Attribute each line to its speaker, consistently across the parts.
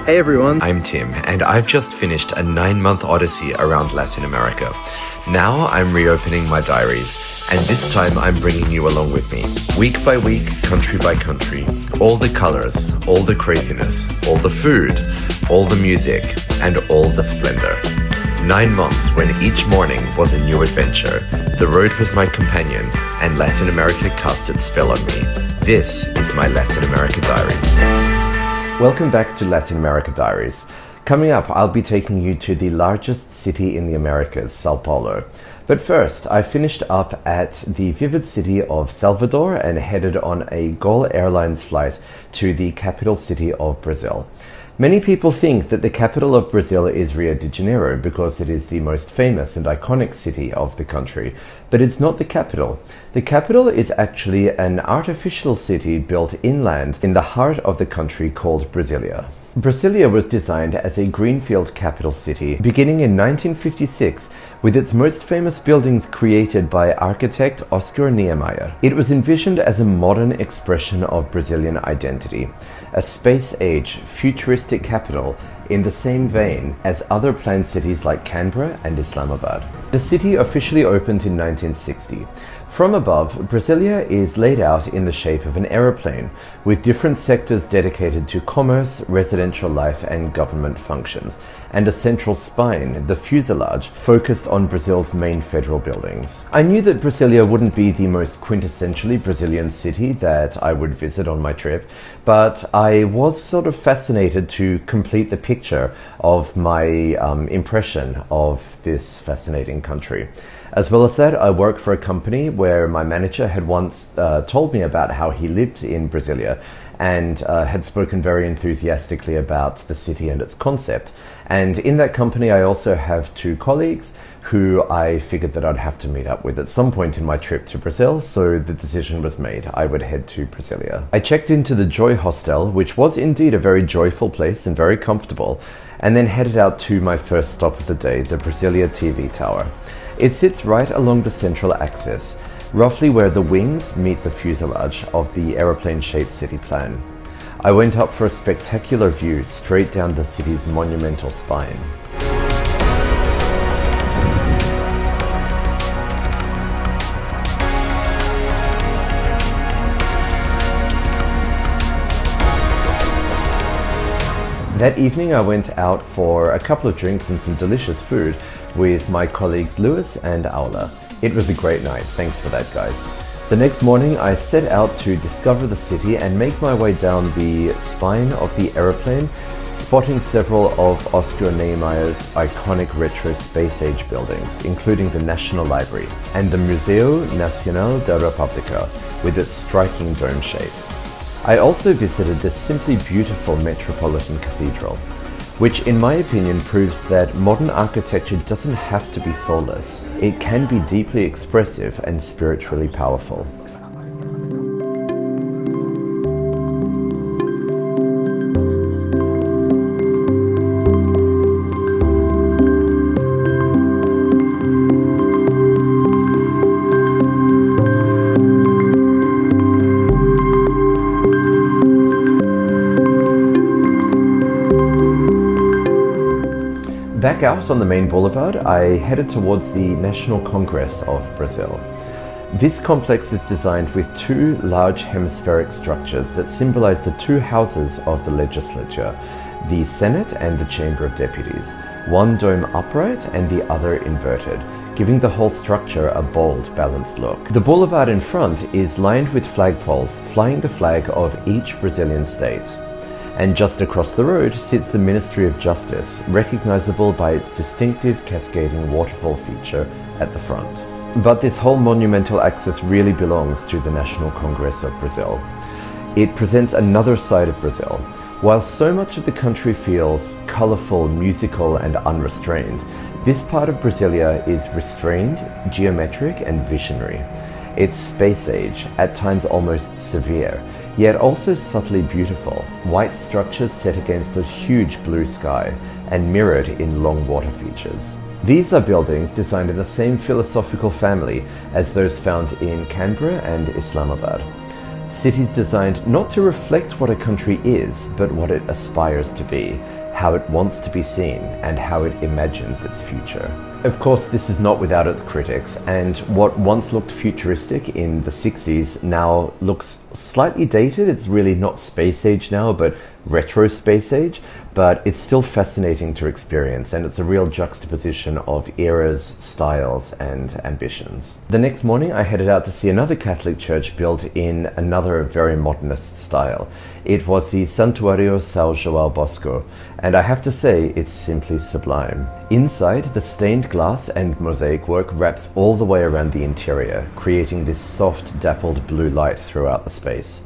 Speaker 1: Hey everyone,
Speaker 2: I'm Tim, and I've just finished a 9-month odyssey around Latin America. Now I'm reopening my diaries, and this time I'm bringing you along with me. Week by week, country by country, all the colors, all the craziness, all the food, all the music, and all the splendor. 9 months when each morning was a new adventure. The road was my companion, and Latin America cast its spell on me. This is my Latin America Diaries. Welcome back to Latin America Diaries. Coming up, I'll be taking you to the largest city in the Americas, São Paulo. But first, I finished up at the vivid city of Salvador and headed on a Gol Airlines flight to the capital city of Brazil. Many people think that the capital of Brazil is Rio de Janeiro because it is the most famous and iconic city of the country, but it's not the capital. The capital is actually an artificial city built inland in the heart of the country called Brasilia. Brasilia was designed as a greenfield capital city beginning in 1956 with its most famous buildings created by architect Oscar Niemeyer. It was envisioned as a modern expression of Brazilian identity, a space-age, futuristic capital in the same vein as other planned cities like Canberra and Islamabad. The city officially opened in 1960. From above, Brasilia is laid out in the shape of an aeroplane, with different sectors dedicated to commerce, residential life, and government functions, and a central spine, the fuselage, focused on Brazil's main federal buildings. I knew that Brasilia wouldn't be the most quintessentially Brazilian city that I would visit on my trip, but I was sort of fascinated to complete the picture of my impression of this fascinating country. As well as that, I work for a company where my manager had once told me about how he lived in Brasilia and had spoken very enthusiastically about the city and its concept. And in that company, I also have 2 colleagues who I figured that I'd have to meet up with at some point in my trip to Brazil, so the decision was made. I would head to Brasilia. I checked into the Joy Hostel, which was indeed a very joyful place and very comfortable, and then headed out to my first stop of the day, the Brasilia TV Tower. It sits right along the central axis, roughly where the wings meet the fuselage of the aeroplane-shaped city plan. I went up for a spectacular view straight down the city's monumental spine. That evening I went out for a couple of drinks and some delicious food with my colleagues Lewis and Aula. It was a great night, thanks for that guys. The next morning I set out to discover the city and make my way down the spine of the aeroplane, spotting several of Oscar Niemeyer's iconic retro space-age buildings, including the National Library and the Museu Nacional da República with its striking dome shape. I also visited the simply beautiful Metropolitan Cathedral, which in my opinion proves that modern architecture doesn't have to be soulless. It can be deeply expressive and spiritually powerful. Back out on the main boulevard, I headed towards the National Congress of Brazil. This complex is designed with 2 large hemispheric structures that symbolize the 2 houses of the legislature, the Senate and the Chamber of Deputies, one dome upright and the other inverted, giving the whole structure a bold, balanced look. The boulevard in front is lined with flagpoles flying the flag of each Brazilian state. And just across the road sits the Ministry of Justice, recognizable by its distinctive cascading waterfall feature at the front. But this whole monumental axis really belongs to the National Congress of Brazil. It presents another side of Brazil. While so much of the country feels colorful, musical, and unrestrained, this part of Brasilia is restrained, geometric, and visionary. It's space-age, at times almost severe, yet also subtly beautiful. White structures set against a huge blue sky and mirrored in long water features. These are buildings designed in the same philosophical family as those found in Canberra and Islamabad. Cities designed not to reflect what a country is, but what it aspires to be, how it wants to be seen, and how it imagines its future. Of course, this is not without its critics, and what once looked futuristic in the 60s now looks slightly dated. It's really not space age now, but retro space age, but it's still fascinating to experience, and it's a real juxtaposition of eras, styles, and ambitions. The next morning I headed out to see another Catholic church built in another very modernist style. It was the Santuario São João Bosco, and I have to say it's simply sublime. Inside, the stained glass and mosaic work wraps all the way around the interior, creating this soft, dappled blue light throughout the space.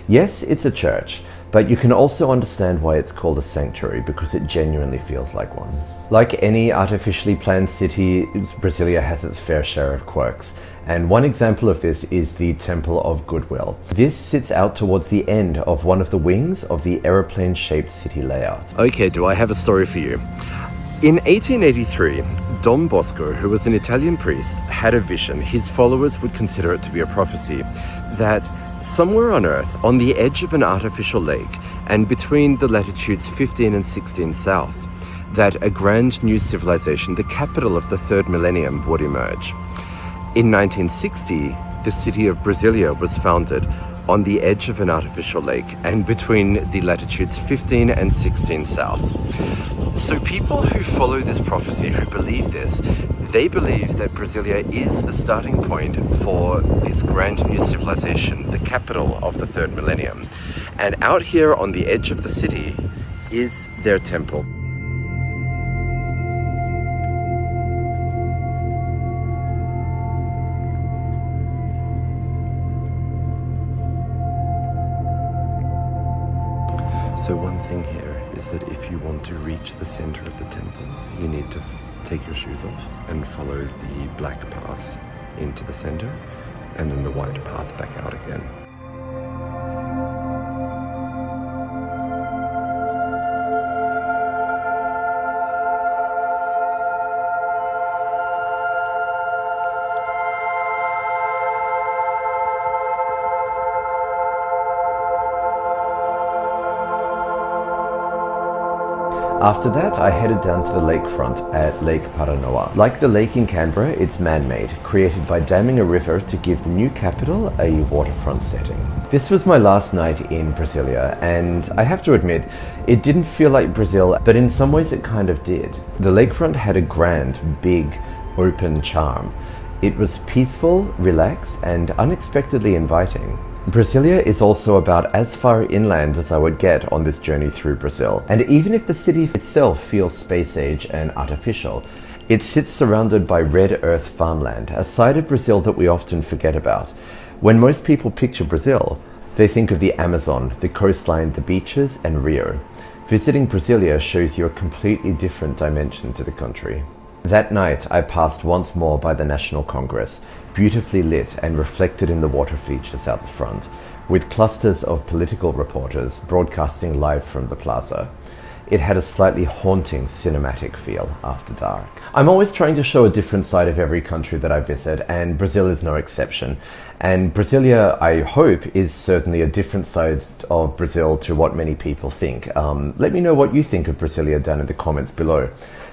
Speaker 2: Yes, it's a church, but you can also understand why it's called a sanctuary, because it genuinely feels like one. Like any artificially planned city, Brasilia has its fair share of quirks. And one example of this is the Temple of Goodwill. This sits out towards the end of one of the wings of the aeroplane-shaped city layout. Okay, do I have a story for you? In 1883, Dom Bosco, who was an Italian priest, had a vision. His followers would consider it to be a prophecy that somewhere on Earth, on the edge of an artificial lake, and between the latitudes 15 and 16 south, that a grand new civilization, the capital of the third millennium, would emerge. In 1960, the city of Brasilia was founded on the edge of an artificial lake and between the latitudes 15 and 16 south. So people who follow this prophecy, who believe this, they believe that Brasilia is the starting point for this grand new civilization, the capital of the third millennium. And out here on the edge of the city is their temple. So one thing here is that if you want to reach the center of the temple, you need to take your shoes off and follow the black path into the center, and then the white path back out again. After that, I headed down to the lakefront at Lake Paranoa. Like the lake in Canberra, it's man-made, created by damming a river to give the new capital a waterfront setting. This was my last night in Brasilia, and I have to admit, it didn't feel like Brazil, but in some ways it kind of did. The lakefront had a grand, big, open charm. It was peaceful, relaxed, and unexpectedly inviting. Brasilia is also about as far inland as I would get on this journey through Brazil. And even if the city itself feels space age and artificial, it sits surrounded by red earth farmland, a side of Brazil that we often forget about. When most people picture Brazil, they think of the Amazon, the coastline, the beaches, and Rio. Visiting Brasilia shows you a completely different dimension to the country. That night, I passed once more by the National Congress, beautifully lit and reflected in the water features out the front, with clusters of political reporters broadcasting live from the plaza. It had a slightly haunting cinematic feel after dark. I'm always trying to show a different side of every country that I visit, and Brazil is no exception. And Brasilia, I hope, is certainly a different side of Brazil to what many people think. Let me know what you think of Brasilia down in the comments below.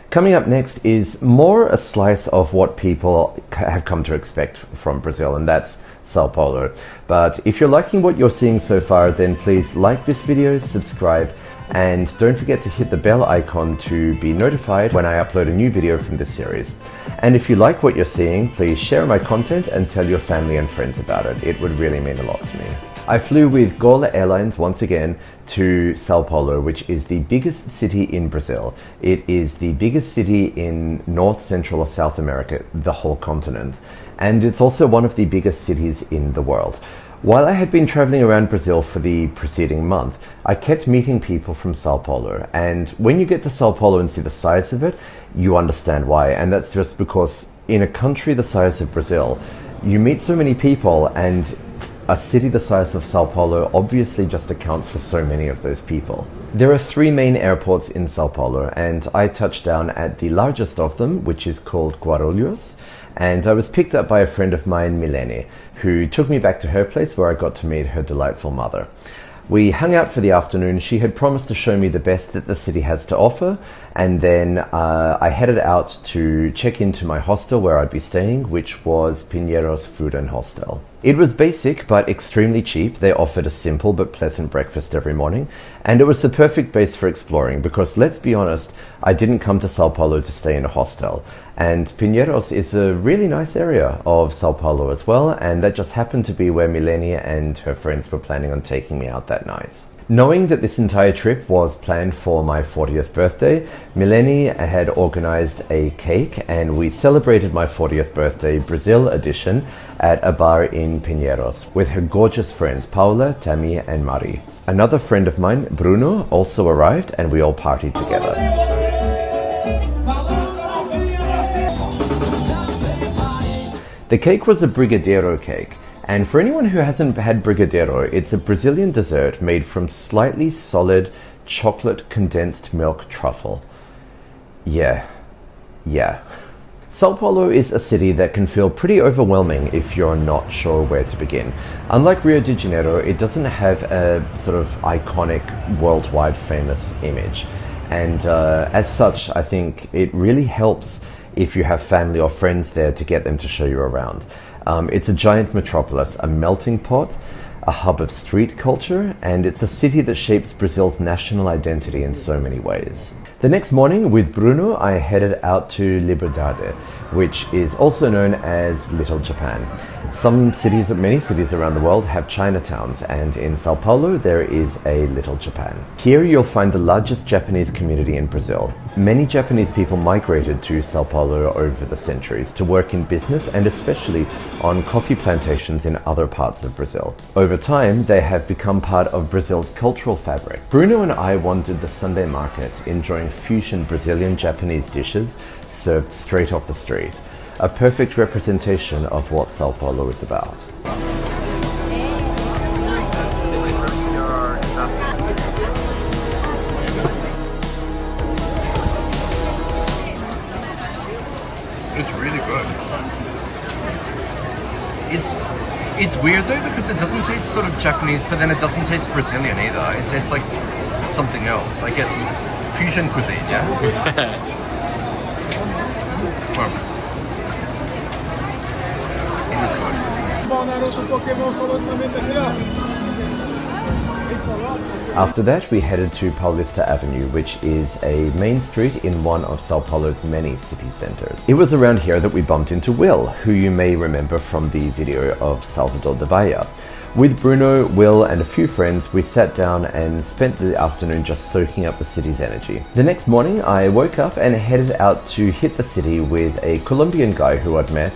Speaker 2: Coming up next is more a slice of what people have come to expect from Brazil, and that's São Paulo. But if you're liking what you're seeing so far, then please like this video, subscribe, and don't forget to hit the bell icon to be notified when I upload a new video from this series. And if you like what you're seeing, please share my content and tell your family and friends about it. It would really mean a lot to me. I flew with Gol Airlines once again to São Paulo, which is the biggest city in Brazil. It is the biggest city in North, Central, or South America, the whole continent. And it's also one of the biggest cities in the world. While I had been traveling around Brazil for the preceding month, I kept meeting people from São Paulo. And when you get to São Paulo and see the size of it, you understand why. And that's just because in a country the size of Brazil, you meet so many people, and a city the size of São Paulo obviously just accounts for so many of those people. There are 3 main airports in São Paulo, and I touched down at the largest of them, which is called Guarulhos, and I was picked up by a friend of mine, Milene, who took me back to her place where I got to meet her delightful mother. We hung out for the afternoon. She had promised to show me the best that the city has to offer, and then I headed out to check into my hostel where I'd be staying, which was Pinheiros Food and Hostel. It was basic but extremely cheap. They offered a simple but pleasant breakfast every morning, and it was the perfect base for exploring because, let's be honest, I didn't come to São Paulo to stay in a hostel, and Pinheiros is a really nice area of São Paulo as well, and that just happened to be where Milenia and her friends were planning on taking me out that night. Knowing that this entire trip was planned for my 40th birthday, Mileni had organized a cake and we celebrated my 40th birthday Brazil edition at a bar in Pinheiros with her gorgeous friends Paula, Tammy and Mari. Another friend of mine, Bruno, also arrived and we all partied together. The cake was a brigadeiro cake. And for anyone who hasn't had brigadeiro, it's a Brazilian dessert made from slightly solid chocolate condensed milk truffle. Yeah. São Paulo is a city that can feel pretty overwhelming if you're not sure where to begin. Unlike Rio de Janeiro, it doesn't have a sort of iconic, worldwide famous image. And as such, I think it really helps if you have family or friends there to get them to show you around. It's a giant metropolis, a melting pot, a hub of street culture, and it's a city that shapes Brazil's national identity in so many ways. The next morning, with Bruno, I headed out to Liberdade, which is also known as Little Japan. Many cities around the world have Chinatowns, and in São Paulo there is a Little Japan. Here you'll find the largest Japanese community in Brazil. Many Japanese people migrated to São Paulo over the centuries to work in business and especially on coffee plantations in other parts of Brazil. Over time, they have become part of Brazil's cultural fabric. Bruno and I wandered the Sunday market, enjoying fusion Brazilian Japanese dishes served straight off the street. A perfect representation of what São Paulo is about.
Speaker 1: It's really good. It's weird though because it doesn't taste sort of Japanese, but then it doesn't taste Brazilian either. It tastes like something else. I guess fusion cuisine, yeah? Well,
Speaker 2: after that, we headed to Paulista Avenue, which is a main street in one of São Paulo's many city centers. It was around here that we bumped into Will, who you may remember from the video of Salvador da Bahia. With Bruno, Will and a few friends, we sat down and spent the afternoon just soaking up the city's energy. The next morning, I woke up and headed out to hit the city with a Colombian guy who I'd met,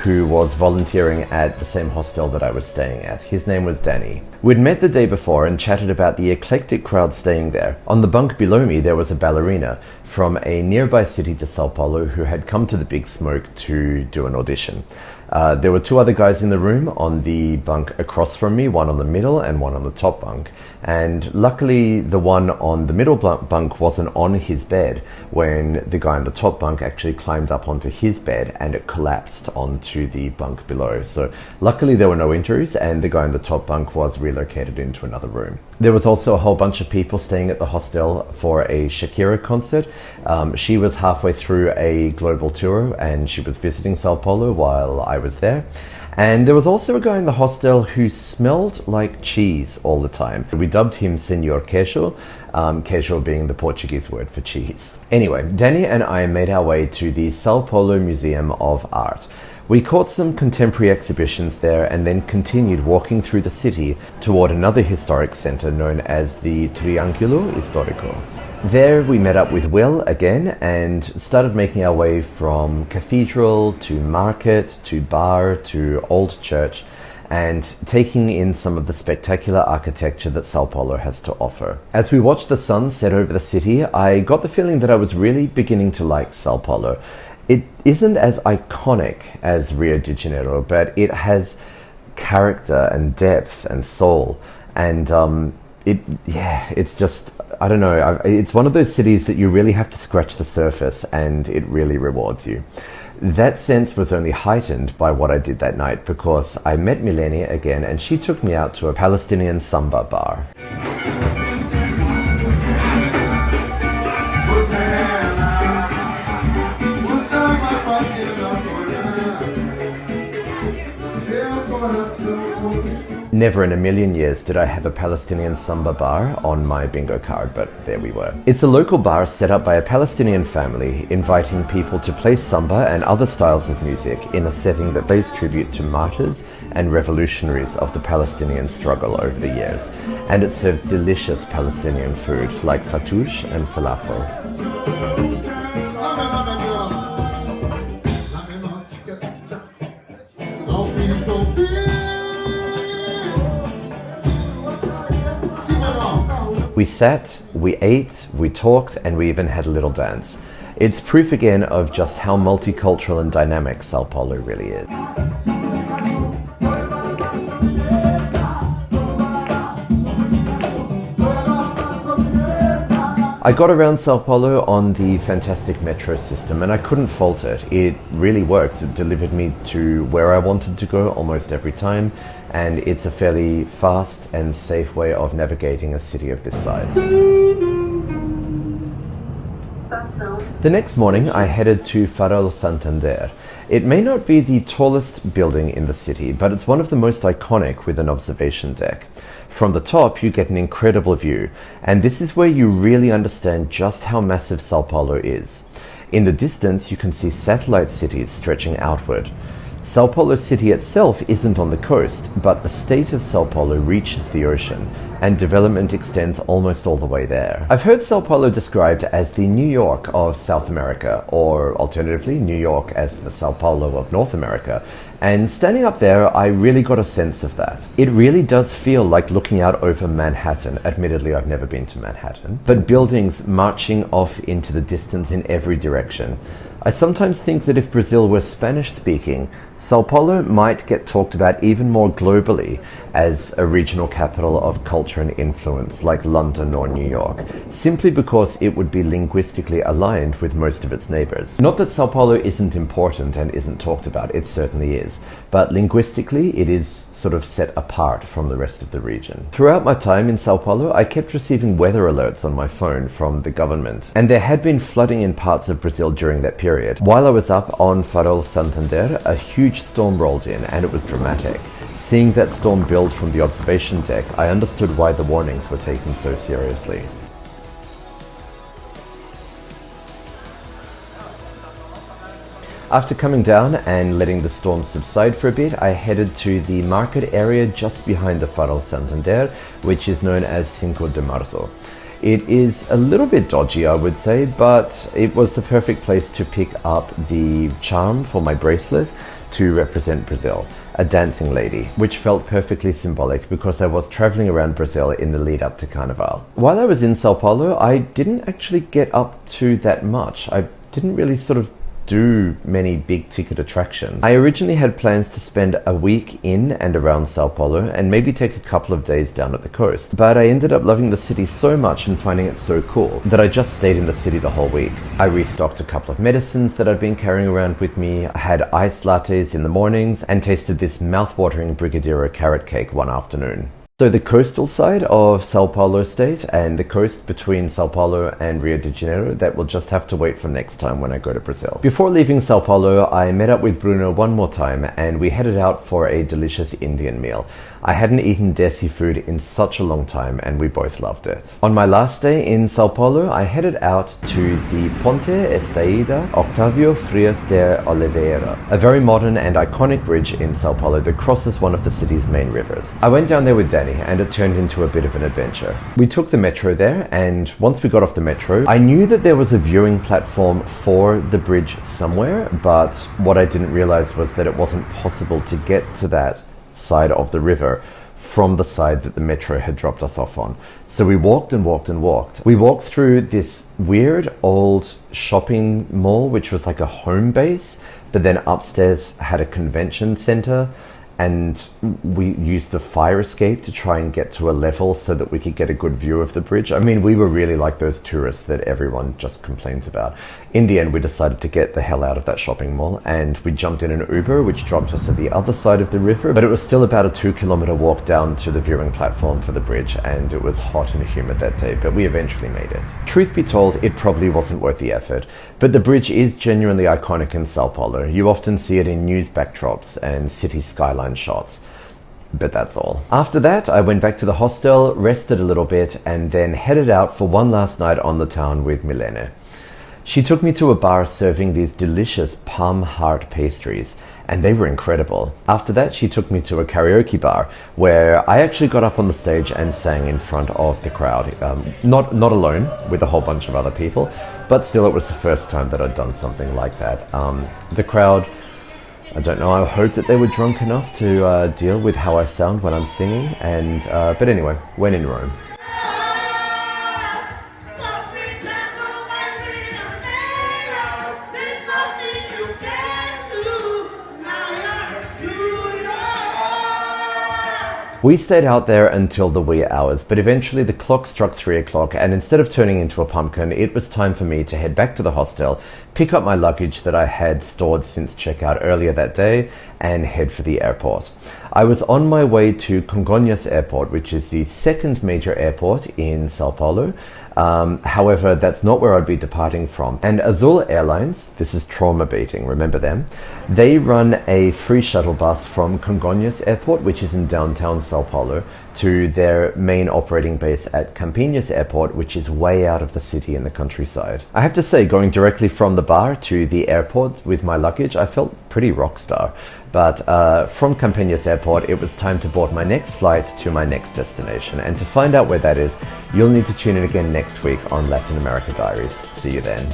Speaker 2: who was volunteering at the same hostel that I was staying at. His name was Danny. We'd met the day before and chatted about the eclectic crowd staying there. On the bunk below me, there was a ballerina from a nearby city to São Paulo who had come to the Big Smoke to do an audition. There were two other guys in the room on the bunk across from me, one on the middle and one on the top bunk. And luckily, the one on the middle bunk wasn't on his bed when the guy on the top bunk actually climbed up onto his bed and it collapsed onto the bunk below. So luckily there were no injuries and the guy on the top bunk was relocated into another room. There was also a whole bunch of people staying at the hostel for a Shakira concert. She was halfway through a global tour and she was visiting São Paulo while I was there. And there was also a guy in the hostel who smelled like cheese all the time. We dubbed him Senor Queijo, queijo being the Portuguese word for cheese. Anyway, Danny and I made our way to the São Paulo Museum of Art. We caught some contemporary exhibitions there and then continued walking through the city toward another historic center known as the Triângulo Histórico. There we met up with Will again and started making our way from cathedral to market to bar to old church and taking in some of the spectacular architecture that São Paulo has to offer. As we watched the sun set over the city, I got the feeling that I was really beginning to like São Paulo. It isn't as iconic as Rio de Janeiro, but it has character and depth and soul, and it's just, I don't know, it's one of those cities that you really have to scratch the surface and it really rewards you. That sense was only heightened by what I did that night, because I met Mileni again and she took me out to a Palestinian Samba Bar. Never in a million years did I have a Palestinian Samba Bar on my bingo card, but there we were. It's a local bar set up by a Palestinian family, inviting people to play samba and other styles of music in a setting that pays tribute to martyrs and revolutionaries of the Palestinian struggle over the years. And it serves delicious Palestinian food like fattoush and falafel. We sat, we ate, we talked, and we even had a little dance. It's proof again of just how multicultural and dynamic São Paulo really is. I got around São Paulo on the fantastic metro system and I couldn't fault it. It really works. It delivered me to where I wanted to go almost every time, and it's a fairly fast and safe way of navigating a city of this size. The next morning I headed to Farol Santander. It may not be the tallest building in the city, but it's one of the most iconic with an observation deck. From the top, you get an incredible view, and this is where you really understand just how massive São Paulo is. In the distance, you can see satellite cities stretching outward. São Paulo city itself isn't on the coast, but the state of São Paulo reaches the ocean, and development extends almost all the way there. I've heard São Paulo described as the New York of South America, or alternatively, New York as the São Paulo of North America. And standing up there, I really got a sense of that. It really does feel like looking out over Manhattan. Admittedly, I've never been to Manhattan, but buildings marching off into the distance in every direction. I sometimes think that if Brazil were Spanish-speaking, São Paulo might get talked about even more globally as a regional capital of culture and influence like London or New York, simply because it would be linguistically aligned with most of its neighbors. Not that São Paulo isn't important and isn't talked about, it certainly is, but linguistically it is sort of set apart from the rest of the region. Throughout my time in São Paulo, I kept receiving weather alerts on my phone from the government, and there had been flooding in parts of Brazil during that period. While I was up on Farol Santander, a huge storm rolled in, and it was dramatic. Seeing that storm build from the observation deck, I understood why the warnings were taken so seriously. After coming down and letting the storm subside for a bit, I headed to the market area just behind the Farol Santander, which is known as Cinco de Marzo. It is a little bit dodgy, I would say, but it was the perfect place to pick up the charm for my bracelet to represent Brazil, a dancing lady, which felt perfectly symbolic because I was traveling around Brazil in the lead up to Carnival. While I was in São Paulo, I didn't actually get up to that much. I didn't really sort of do many big ticket attractions. I originally had plans to spend a week in and around São Paulo and maybe take a couple of days down at the coast, but I ended up loving the city so much and finding it so cool that I just stayed in the city the whole week. I restocked a couple of medicines that I'd been carrying around with me, I had iced lattes in the mornings, and tasted this mouth-watering Brigadeiro carrot cake one afternoon. So the coastal side of São Paulo state and the coast between São Paulo and Rio de Janeiro, that will just have to wait for next time when I go to Brazil. Before leaving São Paulo, I met up with Bruno one more time and we headed out for a delicious Indian meal. I hadn't eaten desi food in such a long time and we both loved it. On my last day in São Paulo, I headed out to the Ponte Estaída Octavio Frias de Oliveira, a very modern and iconic bridge in São Paulo that crosses one of the city's main rivers. I went down there with Danny and it turned into a bit of an adventure. We took the metro there, and once we got off the metro, I knew that there was a viewing platform for the bridge somewhere, but what I didn't realize was that it wasn't possible to get to that side of the river from the side that the metro had dropped us off on. So we walked and walked and walked. We walked through this weird old shopping mall, which was like a home base, but then upstairs had a convention center. and we used the fire escape to try and get to a level so that we could get a good view of the bridge. I mean, we were really like those tourists that everyone just complains about. In the end, we decided to get the hell out of that shopping mall, and we jumped in an Uber, which dropped us at the other side of the river, but it was still about a 2-kilometer walk down to the viewing platform for the bridge, and it was hot and humid that day, but we eventually made it. Truth be told, it probably wasn't worth the effort, but the bridge is genuinely iconic in São Paulo. You often see it in news backdrops and city skyline shots, but that's all. After that, I went back to the hostel, rested a little bit, and then headed out for one last night on the town with Milene. She took me to a bar serving these delicious palm heart pastries, and they were incredible. After that, she took me to a karaoke bar where I actually got up on the stage and sang in front of the crowd. Not alone, with a whole bunch of other people, but still it was the first time that I'd done something like that. The crowd, I don't know, I hope that they were drunk enough to deal with how I sound when I'm singing, and but anyway, when in Rome. We stayed out there until the wee hours, but eventually the clock struck 3 o'clock, and instead of turning into a pumpkin, it was time for me to head back to the hostel, pick up my luggage that I had stored since checkout earlier that day, and head for the airport. I was on my way to Congonhas Airport, which is the second major airport in São Paulo. However, that's not where I'd be departing from. And Azul Airlines, this is trauma baiting, remember them? They run a free shuttle bus from Congonhas Airport, which is in downtown São Paulo, to their main operating base at Campinas Airport, which is way out of the city in the countryside. I have to say, going directly from the bar to the airport with my luggage, I felt pretty rock star. But from Campinas Airport, it was time to board my next flight to my next destination. And to find out where that is, you'll need to tune in again next week on Latin America Diaries. See you then.